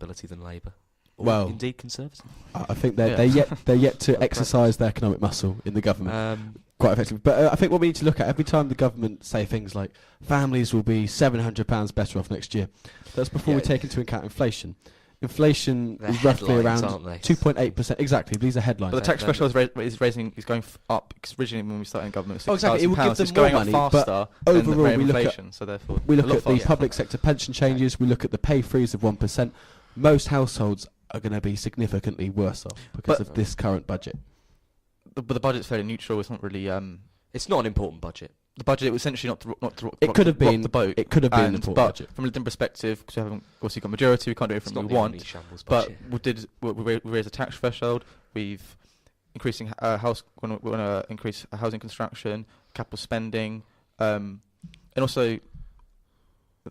ability than Labour. Or Well, indeed Conservative. I think they're yet to exercise their economic muscle in the government quite effectively. But I think what we need to look at every time the government say things like families will be £700 better off next year, that's before we take into account inflation. Inflation is roughly around 2.8%. Exactly, these are headlines. But the tax threshold is going up. Because originally, when we started in government, it was exactly. It will give them it's more going money, up faster but than the overall, rate of we look inflation. at So therefore, we look at the public sector pension changes. We look at the pay freeze of 1%. Most households are going to be significantly worse off because of this current budget. But the budget's fairly neutral. It's not really. It's not an important budget. The budget was essentially not to It could have been the boat. It could have been an important but budget. from a different perspective, because we haven't obviously got majority, we can't do everything we want. But we raised a tax threshold. We've increasing we want to increase housing construction, capital spending, and also.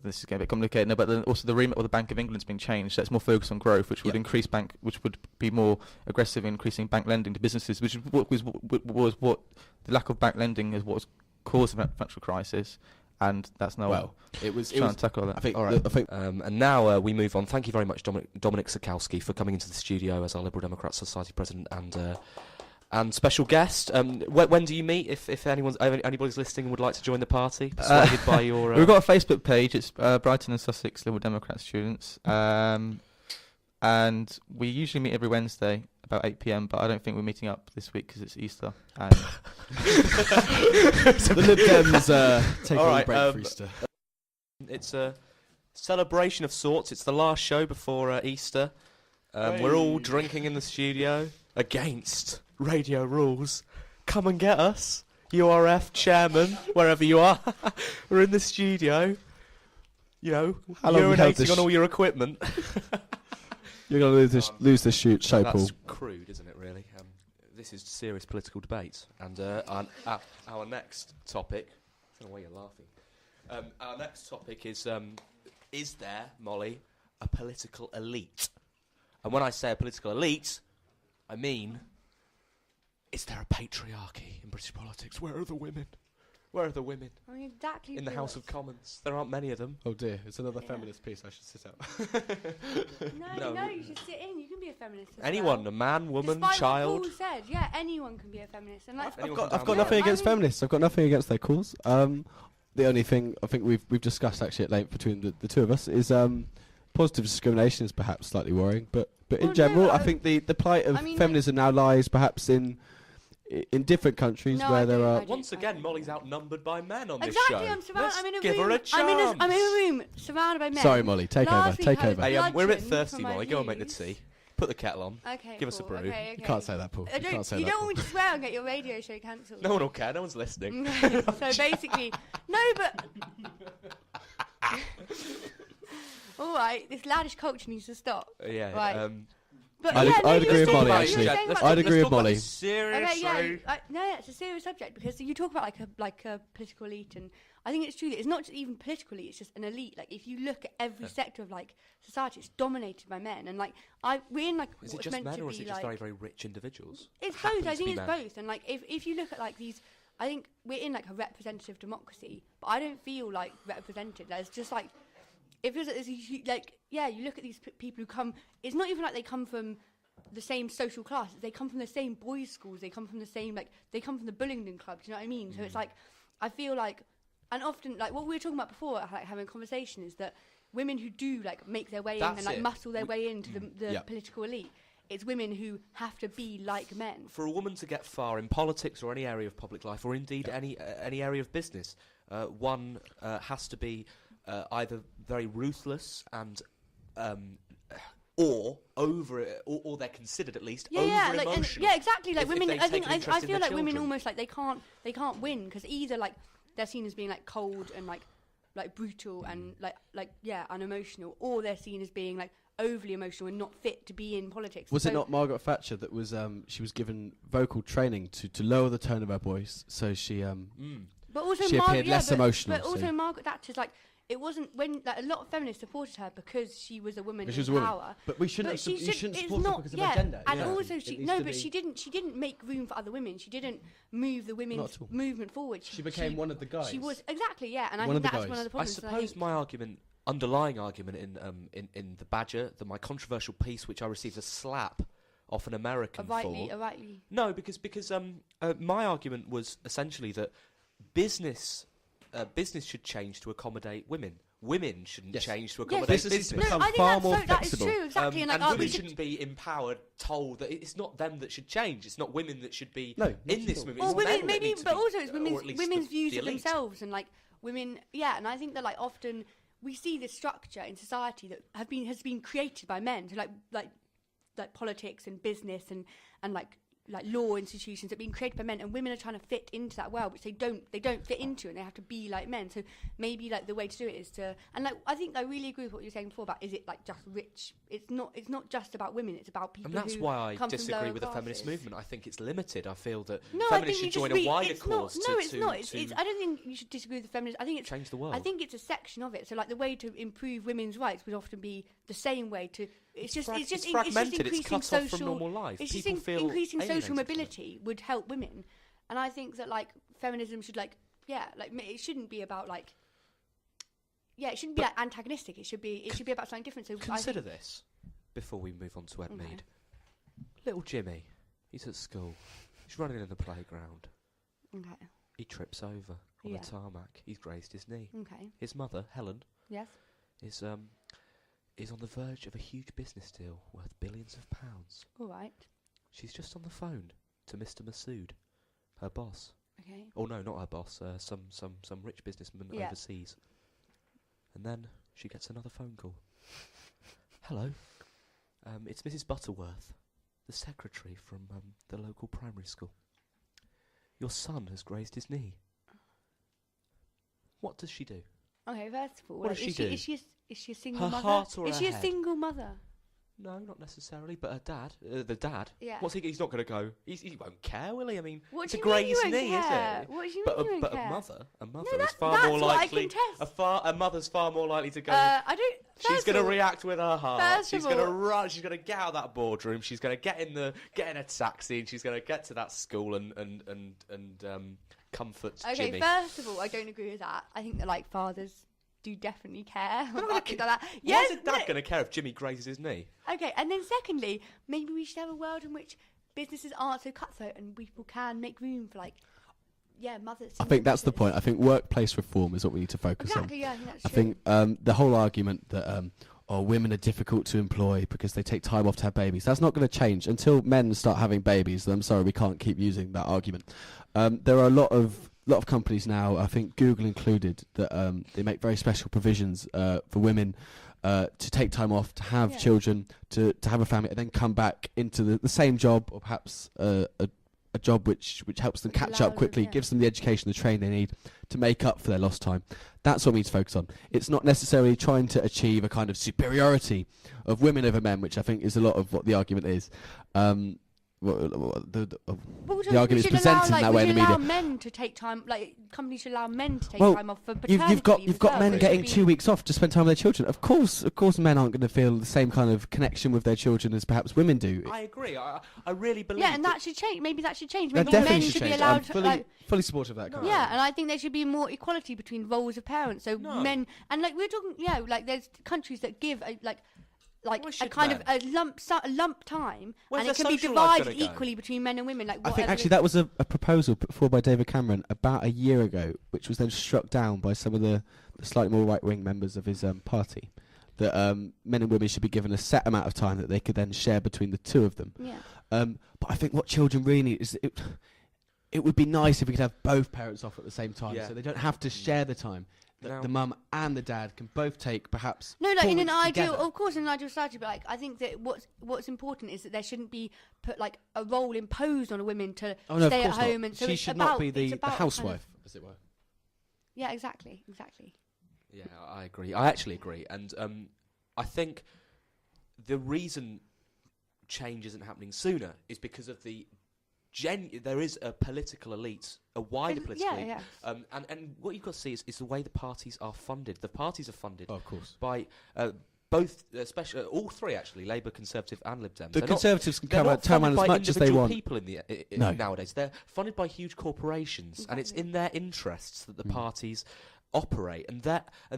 This is getting a bit complicated now, but then also the remit of the Bank of England's been changed, so it's more focused on growth, which would which would be more aggressive in increasing bank lending to businesses, which was what the lack of bank lending is what was caused the financial crisis, and that's now it was trying to tackle that. I think. And now we move on. Thank you very much, Dominic Sikowski, for coming into the studio as our Liberal Democrat Society president and special guest. When do you meet? If anybody's listening and would like to join the party, persuaded by your. We've got a Facebook page. It's Brighton and Sussex Liberal Democrat students, and we usually meet every Wednesday about 8 p.m. But I don't think we're meeting up this week because it's Easter. And so the Lib Dems take a break for Easter. It's a celebration of sorts. It's the last show before Easter. We're all drinking in the studio against radio rules. Come and get us, URF chairman, wherever you are. We're in the studio, urinating on all your equipment. You're going to lose this show, Paul. That's crude, isn't it, really? This is serious political debate. And our next topic... I don't know why you're laughing. Our next topic is there, Molly, a political elite? And when I say a political elite, I mean... Is there a patriarchy in British politics? Where are the women? Where are the women? I mean, exactly. In the House of Commons. There aren't many of them. Oh dear, it's another feminist piece. I should sit out. No, you should sit in. You can be a feminist as anyone, well. A man, woman, Despite child. what Paul said, anyone can be a feminist. And I've got nothing against feminists. I've got nothing against their cause. The only thing I think we've discussed actually at length between the two of us is positive discrimination is perhaps slightly worrying, but in general, I think the plight of feminism now lies perhaps in different countries where there are... Once again, Molly's outnumbered by men on this show. I'm in a room. Her a chance. I'm in a room surrounded by men. Sorry, Molly, take over. Hey, we're a bit thirsty, Molly. Go and make the tea. Put the kettle on. Okay, Give us a brew. Okay. You can't say that, Paul. You don't want me to swear and get your radio show cancelled. No one will care. No one's listening. So basically... No, but... All right, this laddish culture needs to stop. Yeah. Right. But I'd agree with Molly, actually. I'd agree with Molly. Seriously? No, it's a serious subject because you talk about like a political elite, and I think it's true that it's not just even political elite; it's just an elite. Like if you look at every sector of like society, it's dominated by men, and like we're in like is it what's just meant men, to or be is it like just very, very rich individuals? It's both. I think it's both, and like if you look at like these. I think we're in like a representative democracy, but I don't feel like represented. There's just like it feels like there's you look at these people who come. It's not even like they come from the same social class. They come from the same boys' schools. They come from the same they come from the Bullingdon Club. Do you know what I mean? So it's like I feel like, and often like what we were talking about before, like having a conversation, is that women who do like make their way in and like muscle their way into the political elite. It's women who have to be like men. For a woman to get far in politics or any area of public life, or indeed any area of business, one has to be either very ruthless and or they're considered at least over emotional. Exactly. Like women, I feel like women almost like they can't win because either like they're seen as being like cold and like brutal and like unemotional, or they're seen as being like overly emotional and not fit to be in politics. Was it not Margaret Thatcher that was she was given vocal training to lower the tone of her voice, so she but also she appeared less emotional. But also Margaret Thatcher's like it wasn't when like a lot of feminists supported her because she was a woman Because she was in a woman. power. But we shouldn't. But You shouldn't it's support her not, because of yeah. her gender. And Yeah. also, It she needs no, to but be- she didn't make room for other women. She didn't move the women's Not at all. movement forward. She became one of the guys. She was exactly, yeah, and I One think of the that's one guys. of the I problems. suppose my underlying argument in the Badger, my controversial piece, which I received a slap off an American for. rightly. No, because my argument was essentially that business should change to accommodate women. Women shouldn't Yes. change to Yes. accommodate Businesses business. become I think far that's more so, that is flexible. true, exactly. And like, women we shouldn't be empowered, told that it's not them that should change. It's not women that should be No, not in at this all. movement. or It's women, men that maybe, need to but be, also it's or women's, at least women's the views of elite. themselves and like women, yeah. And I think that like often we see this structure in society that has been created by men, so like politics and business and like law institutions that are being created by men, and women are trying to fit into that world, which they don't fit into, and they have to be like men. So maybe like the way to do it is to, and like I think I really agree with what you were saying before about, is it like just rich? It's not just about women. It's about people. And that's who why I come from disagree lower with the feminist classes. movement. I think it's limited. I feel that No, I feminists think should you join just a wider it's cause not, to, no, it's to, not. It's, to I don't think you should disagree with the feminists. I think it's change the world. I think it's a section of it. So like the way to improve women's rights would often be the same way to. It's just fragmented. It's increasing cut social. off from normal life. It's just People feel increasing alienated social from it. mobility would help women, and I think that like feminism should it shouldn't be about like. Yeah, it shouldn't be like antagonistic. It should be about something different. So Consider this before we move on to Ed Mead. Little Jimmy, he's at school. He's running in the playground. Okay. He trips over on Yeah. the tarmac. He's grazed his knee. Okay. His mother, Helen, Yes. is on the verge of a huge business deal worth billions of pounds. All right. She's just on the phone to Mr. Masood, her boss. Okay. Oh no, not her boss. Some rich businessman Yeah. overseas. And then she gets another phone call. Hello, it's Mrs. Butterworth, the secretary from the local primary school. Your son has grazed his knee. What does she do? Okay. First of all, What does she do? Is she a single Her mother? heart or is her she a head? single mother? No, not necessarily. But her dad, the dad. Yeah. What's he? He's not going to go. He won't care, will he? I mean, What it's do a you mean you grazed won't knee, care? is it? What do you But mean you won't but care? a mother No, is far more that's what I likely. can test. A mother's far more likely to go. I don't. She's first going to of all- react with her heart. first She's of going to all- run. She's going to get out of that boardroom. She's going to get in a taxi, and she's going to get to that school and comfort Okay, Jimmy. first of all, I don't agree with that. I think that like fathers do definitely care. They're not about gonna things like that. Why Yes. is a dad going to care if Jimmy grazes his knee? Okay, and then secondly, maybe we should have a world in which businesses aren't so cutthroat and people can make room for mothers. I think that's the point. I think workplace reform is what we need to focus on. Exactly. Yeah, I think that's I true. think the whole argument that women are difficult to employ because they take time off to have babies, that's not going to change until men start having babies. I'm sorry, we can't keep using that argument. There are a lot of companies now, I think Google included, that they make very special provisions for women to take time off, to have children, to have a family, and then come back into the same job, or perhaps a job which helps them catch allows up them, quickly, yeah. gives them the education, the training they need to make up for their lost time. That's what we need to focus on. It's not necessarily trying to achieve a kind of superiority of women over men, which I think is a lot of what the argument is. The argument is presented in that way in the We should allow media. men to take time. Like companies should allow men to take Well, time off for paternity You've got leave as men well. It getting should be- 2 weeks off to spend time with their children. Of course, men aren't going to feel the same kind of connection with their children as perhaps women do. I agree. I really believe. Yeah, and that should change. Maybe that should change. That Maybe definitely men should be change. allowed I'm to. fully, fully supportive of that. kind of Yeah, thing. and I think there should be more equality between roles of parents. So No. men and we're talking, there's countries that give Why a should kind men? of a lump time, Where's and it their can be social life divided gonna go? equally between men and women. I think actually that was a proposal put forward by David Cameron about a year ago, which was then struck down by some of the slightly more right-wing members of his party, that men and women should be given a set amount of time that they could then share between the two of them. Yeah. But I think what children really need is it would be nice if we could have both parents off at the same time, Yeah. so they don't have to share the time. Now- The mum and the dad can both take perhaps No, like 4 in an weeks ideal, together. of course, in an ideal society, but I think that what's important is that there shouldn't be put a role imposed on a woman to Oh, no, of stay at course not. home, and so she it's should about, not be it's the about housewife, as it were. Yeah, exactly. Yeah, I agree. I actually agree, and I think the reason change isn't happening sooner is because of the there is a political elite, a wider political elite. Yeah. And what you've got to see is the way the parties are funded. The parties are funded, of course, by both, especially all three actually, Labour, Conservative, and Lib Dem. The Conservatives can come out as much as they want. People nowadays, they're funded by huge corporations, and it's in their interests that the parties operate, and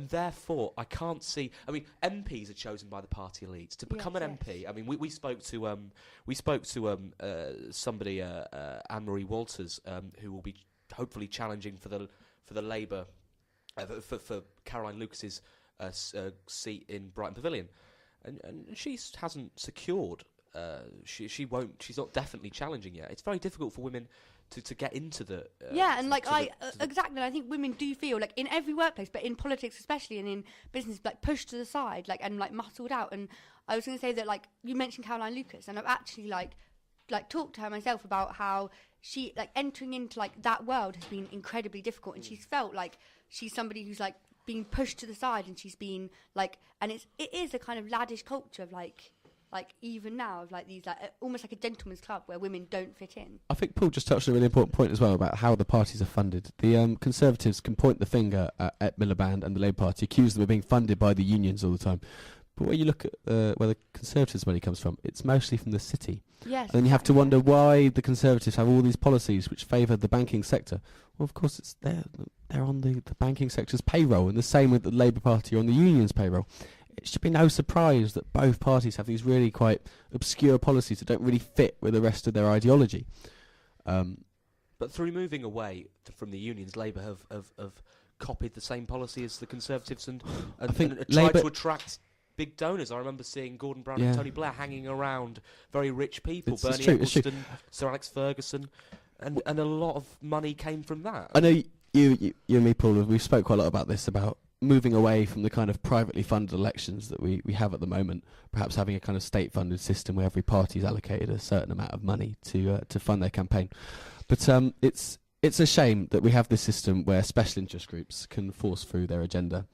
therefore I can't see. I mean, MPs are chosen by the party elites to become an MP. I mean, we spoke to somebody, Anne-Marie Walters, who will be hopefully challenging for the Labour for Caroline Lucas's seat in Brighton Pavilion, and she hasn't secured. She won't. She's not definitely challenging yet. It's very difficult for women to get into the exactly. I think women do feel like in every workplace, but in politics especially, and in business, like pushed to the side, like and like muscled out. And I was going to say that, like, you mentioned Caroline Lucas, and I've actually like talked to her myself about how she, like, entering into like that world has been incredibly difficult, and she's felt like she's somebody who's like being pushed to the side, and she's been like, and it is a kind of laddish culture of like even now of like these like almost like a gentleman's club where women don't fit in. I think Paul just touched on a really important point as well about how the parties are funded. The Conservatives can point the finger at Miliband and the Labour Party, accuse them of being funded by the unions all the time. But when you look at where the Conservatives' money comes from, it's mostly from the city. Yes. And then you have to wonder why the Conservatives have all these policies which favour the banking sector. Well, of course, it's they're on the banking sector's payroll, and the same with the Labour Party on the union's payroll. It should be no surprise that both parties have these really quite obscure policies that don't really fit with the rest of their ideology. But through moving away from the unions, Labour have copied the same policy as the Conservatives and tried to attract big donors. I remember seeing Gordon Brown and Tony Blair hanging around very rich people, Bernie Ecclestone, Sir Alex Ferguson, and a lot of money came from that. I know you and me, Paul, we've spoke quite a lot about this, about moving away from the kind of privately funded elections that we have at the moment, perhaps having a kind of state-funded system where every party is allocated a certain amount of money to fund their campaign. But it's a shame that we have this system where special interest groups can force through their agenda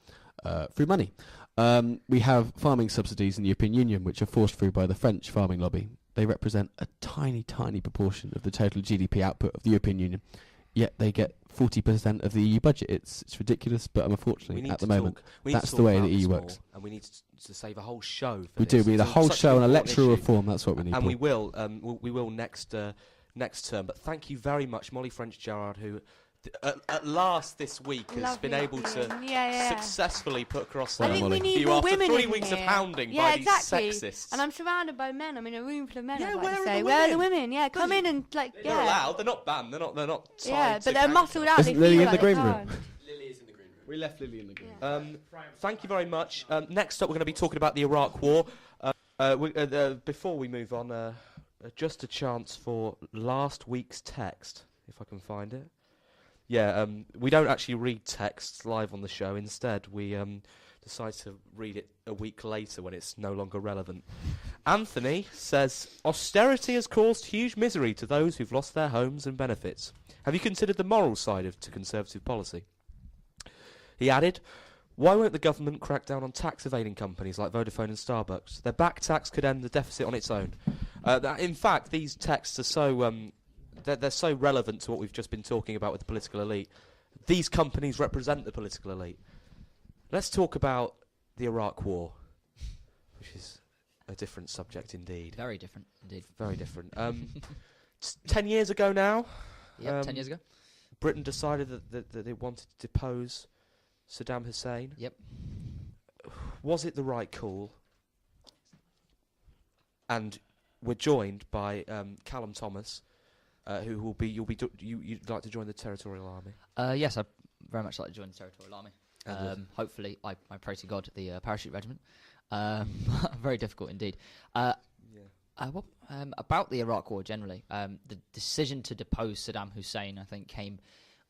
through money. We have farming subsidies in the European Union, which are forced through by the French farming lobby. They represent a tiny, tiny proportion of the total GDP output of the European Union, yet they get 40% of the EU budget. It's ridiculous, but unfortunately, at the moment, that's the way the EU works. And we need to save a whole show for this. We need a whole show on electoral reform. That's what we need. And we will next term. But thank you very much, Molly French-Gerard, who at last this week has been able to successfully put across I think we need more women after 3 in weeks here. of hounding by these sexists. And I'm surrounded by men. I'm in a room full of men. Yeah, where are the women? Yeah, come in and like. They're allowed. They're not banned. They're not. Yeah, but they're muscled out. Isn't Lily in the green room? Lily is in the green room. We left Lily in the green room. Thank you very much. Next up, we're going to be talking about the Iraq War. Before we move on, just a chance for last week's text, if I can find it. Yeah, we don't actually read texts live on the show. Instead, we decide to read it a week later when it's no longer relevant. Anthony says, austerity has caused huge misery to those who've lost their homes and benefits. Have you considered the moral side to Conservative policy? He added, why won't the government crack down on tax evading companies like Vodafone and Starbucks? Their back tax could end the deficit on its own. In fact, these texts are so... They're so relevant to what we've just been talking about with the political elite. These companies represent the political elite. Let's talk about the Iraq War, which is a different subject indeed. Very different indeed. Very different. 10 years ago now. Yeah, 10 years ago. Britain decided that they wanted to depose Saddam Hussein. Yep. Was it the right call? And we're joined by Callum Thomas. Who will be? You'd like to join the Territorial Army? Yes, I'd very much like to join the Territorial Army. Hopefully, I pray to God, the parachute regiment. Very difficult indeed. About the Iraq War generally, the decision to depose Saddam Hussein, I think, came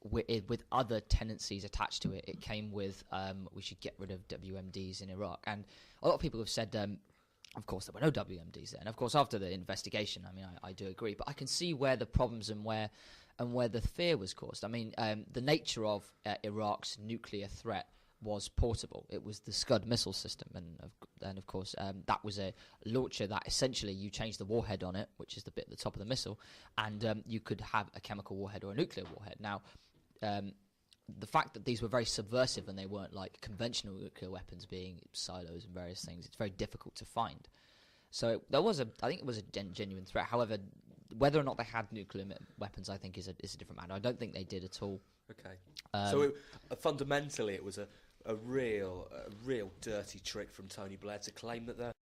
with other tendencies attached to it. It came with we should get rid of WMDs in Iraq, and a lot of people have said. Of course, there were no WMDs there, and of course, after the investigation, I mean, I do agree, but I can see where the problems and where the fear was caused. I mean, the nature of Iraq's nuclear threat was portable. It was the Scud missile system, and of course that was a launcher that essentially you change the warhead on it, which is the bit at the top of the missile, and you could have a chemical warhead or a nuclear warhead. Now, the fact that these were very subversive and they weren't like conventional nuclear weapons, being silos and various things, it's very difficult to find. So I think it was a genuine threat. However, whether or not they had nuclear weapons, I think is a different matter. I don't think they did at all. Okay. Fundamentally, it was a real dirty trick from Tony Blair to claim that